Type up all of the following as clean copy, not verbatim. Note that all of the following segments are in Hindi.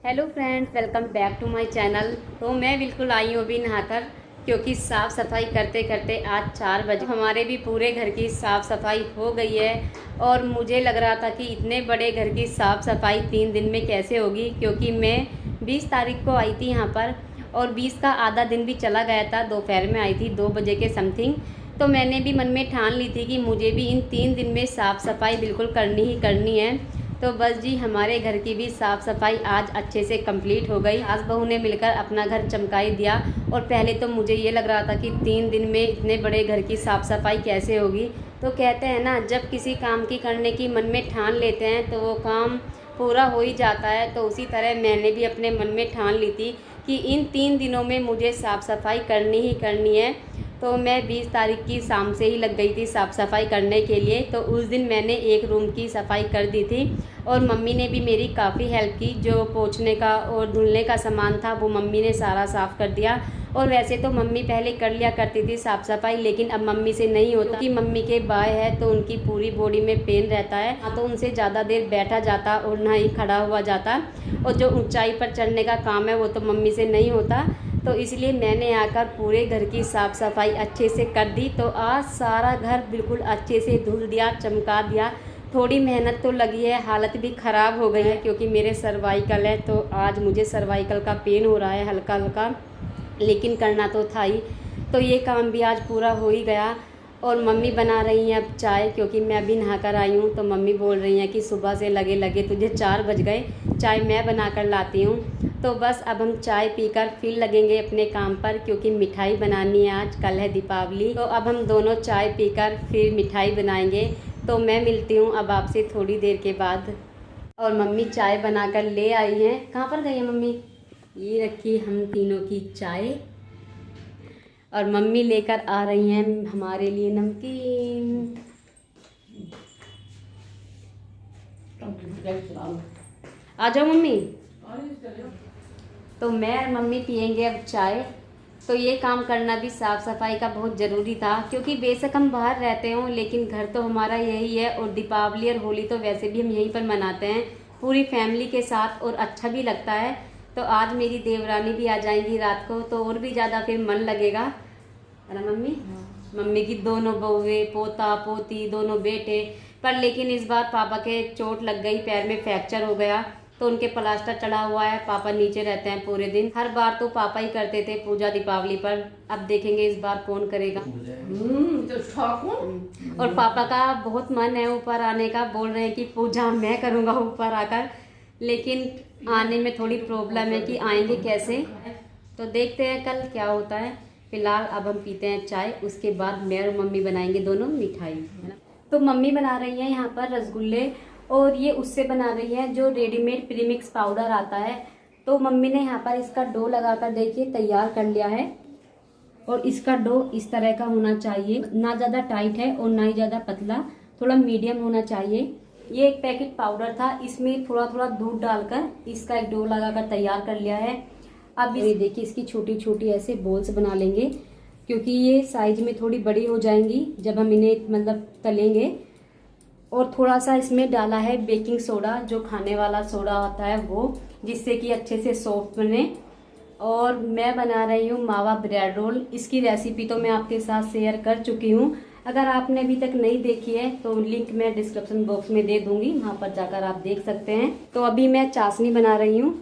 Hello friends, welcome back to my channel. तो मैं बिल्कुल आई हूँ अभी नहाकर, क्योंकि साफ़ सफाई करते करते आज 4 बजे हमारे भी पूरे घर की साफ़ सफाई हो गई है। और मुझे लग रहा था कि इतने बड़े घर की साफ़ सफाई 3 दिन में कैसे होगी, क्योंकि मैं 20 तारीख को आई थी यहाँ पर और 20 का आधा दिन भी चला गया था। दोपहर में आई थी 2 बजे के समथिंग। तो मैंने भी मन में ठान ली थी कि मुझे भी इन 3 दिन में साफ़ सफाई बिल्कुल करनी ही करनी है। तो बस जी, हमारे घर की भी साफ़ सफाई आज अच्छे से कंप्लीट हो गई। सास बहू ने मिलकर अपना घर चमकाई दिया। और पहले तो मुझे ये लग रहा था कि 3 दिन में इतने बड़े घर की साफ़ सफाई कैसे होगी। तो कहते हैं ना, जब किसी काम की करने की मन में ठान लेते हैं तो वो काम पूरा हो ही जाता है। तो उसी तरह मैंने भी अपने मन में ठान ली थी कि इन 3 दिनों में मुझे साफ़ सफाई करनी ही करनी है। तो मैं 20 तारीख की शाम से ही लग गई थी साफ़ सफाई करने के लिए। तो उस दिन मैंने एक रूम की सफाई कर दी थी और मम्मी ने भी मेरी काफ़ी हेल्प की। जो पोंछने का और धुलने का सामान था वो मम्मी ने सारा साफ़ कर दिया। और वैसे तो मम्मी पहले कर लिया करती थी साफ़ सफाई, लेकिन अब मम्मी से नहीं होता कि मम्मी के बाय है तो उनकी पूरी बॉडी में पेन रहता है। ना तो उनसे ज़्यादा देर बैठा जाता और ना ही खड़ा हुआ जाता। और जो ऊंचाई पर चढ़ने का काम है वो तो मम्मी से नहीं होता। तो इसलिए मैंने आकर पूरे घर की साफ़ सफाई अच्छे से कर दी। तो आज सारा घर बिल्कुल अच्छे से धुल दिया, चमका दिया। थोड़ी मेहनत तो लगी है, हालत भी ख़राब हो गई है क्योंकि मेरे सर्वाइकल है। तो आज मुझे सर्वाइकल का पेन हो रहा है हल्का हल्का, लेकिन करना तो था ही। तो ये काम भी आज पूरा हो ही गया। और मम्मी बना रही हैं अब चाय, क्योंकि मैं अभी नहा कर आई हूँ। तो मम्मी बोल रही हैं कि सुबह से लगे लगे तुझे 4 बज गए, चाय मैं बना कर लाती हूँ। तो बस अब हम चाय पीकर फिर लगेंगे अपने काम पर, क्योंकि मिठाई बनानी है। आज कल है दीपावली। तो अब हम दोनों चाय पीकर फिर मिठाई बनाएंगे। तो मैं मिलती हूँ अब आपसे थोड़ी देर के बाद। और मम्मी चाय बनाकर ले आई हैं। कहाँ पर गई है मम्मी? ये रखी हम तीनों की चाय। और मम्मी लेकर आ रही हैं हमारे लिए नमकीन। आ जाओ मम्मी। तो मैं और मम्मी पियेंगे अब चाय। तो ये काम करना भी साफ़ सफाई का बहुत ज़रूरी था, क्योंकि बेशक हम बाहर रहते हों लेकिन घर तो हमारा यही है। और दीपावली और होली तो वैसे भी हम यहीं पर मनाते हैं पूरी फैमिली के साथ, और अच्छा भी लगता है। तो आज मेरी देवरानी भी आ जाएंगी रात को, तो और भी ज़्यादा फिर मन लगेगा, है ना मम्मी? मम्मी की दोनों बहुएं, पोता पोती, दोनों बेटे। पर लेकिन इस बार पापा के चोट लग गई, पैर में फ्रैक्चर हो गया। तो उनके प्लास्टर चढ़ा हुआ है। पापा नीचे रहते हैं पूरे दिन। हर बार तो पापा ही करते थे पूजा दीपावली पर। अब देखेंगे इस बार कौन करेगा। और पापा का बहुत मन है ऊपर आने का, बोल रहे हैं कि पूजा मैं करूँगा ऊपर आकर। लेकिन आने में थोड़ी प्रॉब्लम है कि आएंगे कैसे। तो देखते हैं कल क्या होता है। फिलहाल अब हम पीते हैं चाय, उसके बाद मैं और मम्मी बनाएंगे दोनों मिठाई, है ना। तो मम्मी बना रही है यहाँ पर रसगुल्ले, और ये उससे बना रही है जो रेडीमेड प्रीमिक्स पाउडर आता है। तो मम्मी ने यहाँ पर इसका डो लगाकर देखिए तैयार कर लिया है। और इसका डो इस तरह का होना चाहिए, ना ज़्यादा टाइट है और ना ही ज़्यादा पतला, थोड़ा मीडियम होना चाहिए। ये एक पैकेट पाउडर था, इसमें थोड़ा थोड़ा दूध डालकर इसका एक डो लगाकर तैयार कर लिया है। अब ये देखिए इसकी छोटी छोटी ऐसे बॉल्स बना लेंगे, क्योंकि ये साइज में थोड़ी बड़ी हो जाएंगी जब हम इन्हें मतलब तलेंगे। और थोड़ा सा इसमें डाला है बेकिंग सोडा, जो खाने वाला सोडा होता है वो, जिससे कि अच्छे से सॉफ्ट बने। और मैं बना रही हूँ मावा ब्रेड रोल। इसकी रेसिपी तो मैं आपके साथ शेयर कर चुकी हूँ। अगर आपने अभी तक नहीं देखी है तो लिंक मैं डिस्क्रिप्शन बॉक्स में दे दूंगी, वहाँ पर जाकर आप देख सकते हैं। तो अभी मैं चाशनी बना रही हूँ।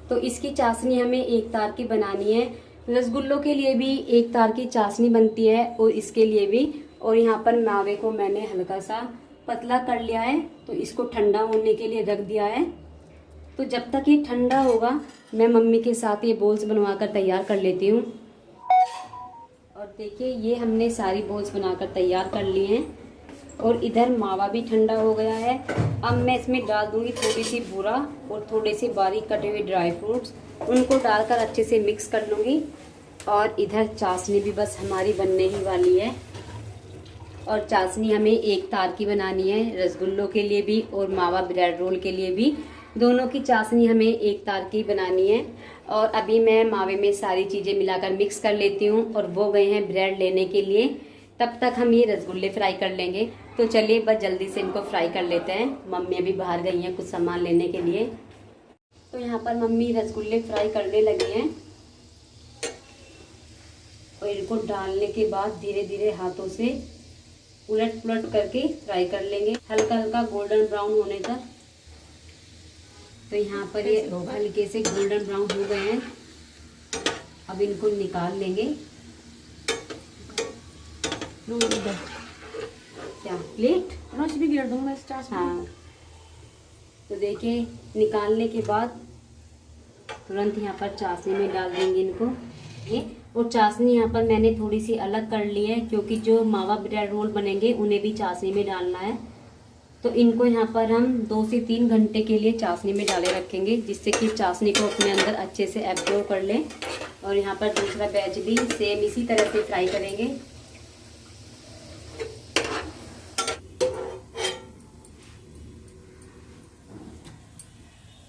तो इसकी चाशनी हमें 1 तार की बनानी है। रसगुल्लों के लिए भी 1 तार की चाशनी बनती है और इसके लिए भी। और यहाँ पर मावे को मैंने हल्का सा पतला कर लिया है, तो इसको ठंडा होने के लिए रख दिया है। तो जब तक ये ठंडा होगा मैं मम्मी के साथ ये बॉल्स बनवाकर तैयार कर लेती हूँ। और देखिए ये हमने सारी बॉल्स बनाकर तैयार कर ली हैं। और इधर मावा भी ठंडा हो गया है। अब मैं इसमें डाल दूंगी थोड़ी सी बूरा और थोड़े से बारीक कटे हुए ड्राई फ्रूट्स, उनको डालकर अच्छे से मिक्स कर लूँगी। और इधर चाशनी भी बस हमारी बनने ही वाली है। और चाशनी हमें 1 तार की बनानी है, रसगुल्लों के लिए भी और मावा ब्रेड रोल के लिए भी। दोनों की चाशनी हमें 1 तार की बनानी है। और अभी मैं मावे में सारी चीज़ें मिलाकर मिक्स कर लेती हूँ। और वो गए हैं ब्रेड लेने के लिए, तब तक हम ये रसगुल्ले फ्राई कर लेंगे। तो चलिए बस जल्दी से इनको फ्राई कर लेते हैं। मम्मी अभी बाहर गई हैं कुछ सामान लेने के लिए। तो यहाँ पर मम्मी रसगुल्ले फ्राई करने लगी हैं और इनको डालने के बाद धीरे धीरे हाथों से उलट पुलट करके फ्राई कर लेंगे, हल्का हल्का गोल्डन ब्राउन होने तक। तो यहाँ पर ये हल्के से गोल्डन ब्राउन हो गए हैं। अब इनको निकाल लेंगे। क्या प्लेट भी गिर दूंगा स्टार्च। हाँ, तो देखिए निकालने के बाद तुरंत यहाँ पर चाशनी में डाल देंगे इनको। ये और चाशनी यहाँ पर मैंने थोड़ी सी अलग कर ली है, क्योंकि जो मावा ब्रेड रोल बनेंगे उन्हें भी चाशनी में डालना है। तो इनको यहाँ पर हम 2 से 3 घंटे के लिए चाशनी में डाले रखेंगे, जिससे कि चाशनी को अपने अंदर अच्छे से एब्जॉर्ब कर लें। और यहाँ पर दूसरा बैच भी सेम इसी तरह से फ्राई करेंगे।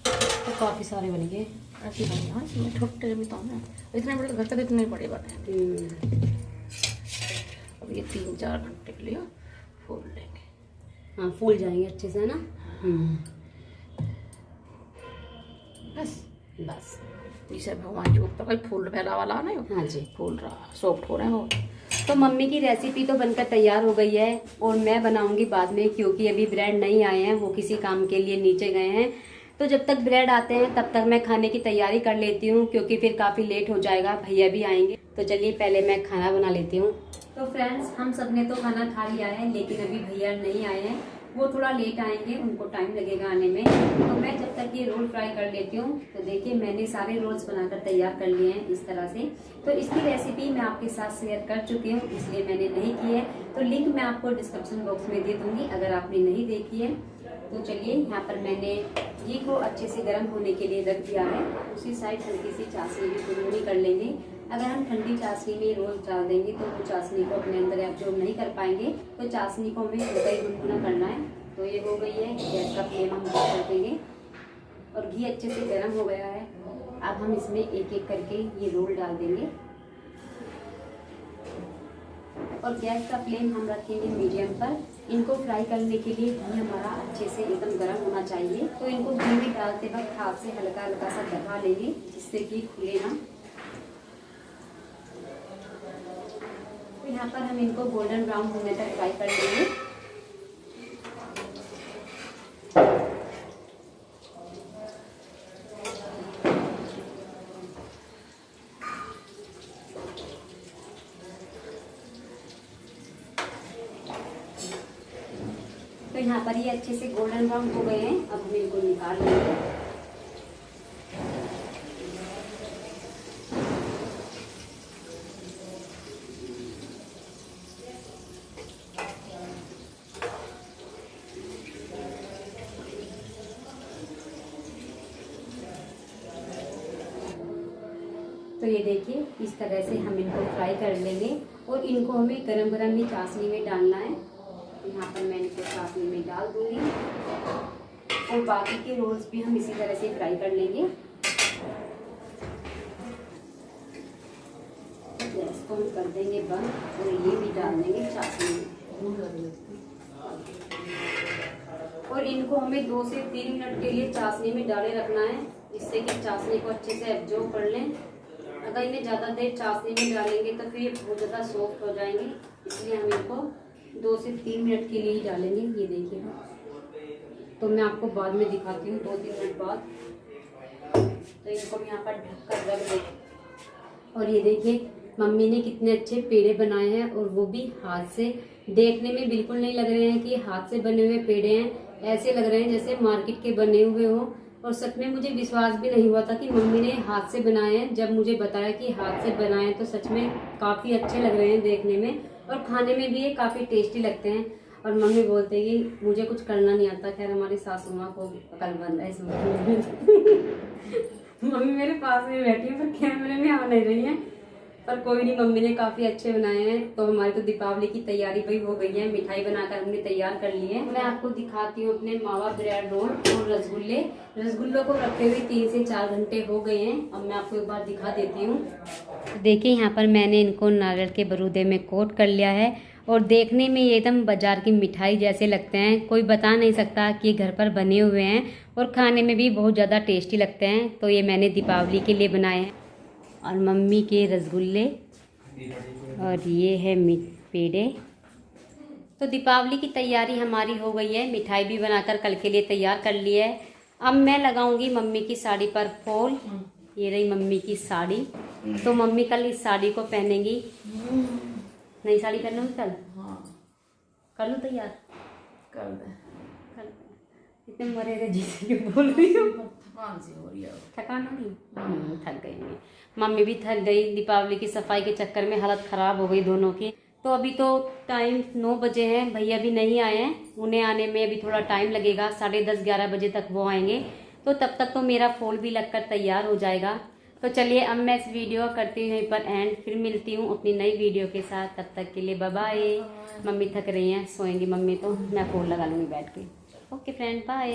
तो काफ़ी सारे बन गए ऐसे बन गए। हाँ इसमें छोटे भी तो हैं, इतने बड़े घर तक इतने बड़े बने। अब ये 3-4 घंटे के लिए फूल लेंगे। हाँ फूल जाएंगे अच्छे से, है ना। बस बस जिसे भगवान जी ऊपर कोई फूल फैला वाला नहीं। हाँ जी, फूल रहा सॉफ्ट हो रहे हैं वो। तो मम्मी की रेसिपी तो बनकर तैयार हो गई है और मैं बनाऊंगी बाद में, क्योंकि अभी ब्रेड नहीं आए हैं, वो किसी काम के लिए नीचे गए हैं। तो जब तक ब्रेड आते हैं तब तक मैं खाने की तैयारी कर लेती हूँ, क्योंकि फिर काफ़ी लेट हो जाएगा, भैया भी आएंगे। तो चलिए पहले मैं खाना बना लेती हूँ। तो फ्रेंड्स हम सब ने तो खाना खा लिया है, लेकिन अभी भैया नहीं आए हैं, वो थोड़ा लेट आएंगे, उनको टाइम लगेगा आने में। तो मैं जब तक ये रोल फ्राई कर लेती हूँ। तो देखिए मैंने सारे रोल्स बनाकर तैयार कर लिए हैं इस तरह से। तो इसकी रेसिपी मैं आपके साथ शेयर कर चुकी हूँ, इसलिए मैंने नहीं की है। तो लिंक मैं आपको डिस्क्रिप्शन बॉक्स में दे दूंगी अगर आपने नहीं देखी है। तो चलिए यहाँ पर मैंने घी को अच्छे से गर्म होने के लिए रख दिया है। उसी साइड हल्की सी चाशनी भी गुनगुनी कर लेंगे। अगर हम ठंडी चाशनी में रोल डाल देंगे तो वो चाशनी को अपने अंदर एब्जॉर्ब नहीं कर पाएंगे। तो चाशनी को हमें हल्का ही गुनगुना करना है। तो ये हो गई है, गैस का फ्लेम हम बंद कर देंगे और घी अच्छे से गर्म हो गया है। अब हम इसमें एक एक करके ये रोल डाल देंगे और गैस का फ्लेम हम रखेंगे मीडियम पर। इनको फ्राई करने के लिए घी हमारा अच्छे से एकदम गर्म होना चाहिए। तो इनको घी में डालते वक्त हाथ से हल्का हल्का सा दबा लेंगे, जिससे कि खुले ना। तो यहाँ पर हम इनको गोल्डन ब्राउन होने तक फ्राई कर लेंगे। तो यहाँ पर ये अच्छे से गोल्डन ब्राउन हो गए हैं। अब हम इनको निकाल लेंगे। तो ये देखिए इस तरह से हम इनको फ्राई कर लेंगे और इनको हमें गरम गरम ही चाशनी में डालना है। यहाँ पर मैं इनको चाशनी में डाल दूंगी और बाकी के रोल्स भी हम इसी तरह से फ्राई कर लेंगे। गैस को हम कर देंगे बंद और ये भी डाल देंगे चाशनी में। और इनको हमें 2 से 3 मिनट के लिए चाशनी में डाले रखना है, जिससे कि चाशनी को अच्छे से एब्जॉर्ब कर लें। अगर इन्हें ज़्यादा देर चाशनी में डालेंगे तो फिर बहुत ज़्यादा सॉफ्ट हो जाएंगे, इसलिए हम इनको 2 से 3 मिनट के लिए ही डालेंगे। ये देखिएगा, तो मैं आपको बाद में दिखाती हूँ 2-3 मिनट बाद। तो इनको हम यहाँ पर ढककर रख दें। और ये देखिए मम्मी ने कितने अच्छे पेड़े बनाए हैं, और वो भी हाथ से। देखने में बिल्कुल नहीं लग रहे हैं कि हाथ से बने हुए पेड़े हैं, ऐसे लग रहे हैं जैसे मार्केट के बने हुए हो। और सच में मुझे विश्वास भी नहीं हुआ था कि मम्मी ने हाथ से बनाए हैं। जब मुझे बताया कि हाथ से बनाए तो सच में काफ़ी अच्छे लग रहे हैं देखने में, और खाने में भी ये काफ़ी टेस्टी लगते हैं। और मम्मी बोलते हैं कि मुझे कुछ करना नहीं आता। खैर हमारी सासू माँ को अकलमंद है इसमें। मम्मी मेरे पास में बैठी है पर कैमरे में आ नहीं रही है, पर कोई नहीं, मम्मी ने काफ़ी अच्छे बनाए हैं। तो हमारी तो दीपावली की तैयारी भी हो गई है, मिठाई बनाकर हमने तैयार कर ली है। मैं आपको दिखाती हूँ अपने मावा ब्रेड रोल और रसगुल्ले। रसगुल्लों को रखे हुए 3 से 4 घंटे हो गए हैं। अब मैं आपको एक बार दिखा देती हूँ। देखिए यहाँ पर मैंने इनको नारियल के बरूदे में कोट कर लिया है और देखने में ये एकदम बाजार की मिठाई जैसे लगते हैं, कोई बता नहीं सकता कि ये घर पर बने हुए हैं और खाने में भी बहुत ज़्यादा टेस्टी लगते हैं। तो ये मैंने दीपावली के लिए बनाए हैं। और मम्मी के रसगुल्ले और ये है पेड़े। तो दीपावली की तैयारी हमारी हो गई है, मिठाई भी बनाकर कल के लिए तैयार कर ली है। अब मैं लगाऊंगी मम्मी की साड़ी पर फॉल। ये रही मम्मी की साड़ी। तो मम्मी कल इस साड़ी को पहनेंगी। नई साड़ी पहनूंगी कल। हाँ कर लूँ तैयार? कर दे। इतने मरे थे जैसे कि बोल रही हूँ। थकान सी हो रही है। थकान हो रही? थक गई मैं। मम्मी भी थक गई, दीपावली की सफाई के चक्कर में हालत ख़राब हो गई दोनों की। तो अभी तो टाइम 9 बजे हैं, भैया भी नहीं आए हैं, उन्हें आने में अभी थोड़ा टाइम लगेगा। 10:30-11 बजे तक वो आएंगे, तो तब तक तो मेरा फूल भी लगकर तैयार हो जाएगा। तो चलिए अब मैं इस वीडियो करती हूँ यहीं पर एंड, फिर मिलती हूँ अपनी नई वीडियो के साथ। तब तक के लिए बाय बाय। मम्मी थक रही हैं, सोएंगी मम्मी, तो मैं फूल लगा लूँगी बैठ के। Okay friend, bye.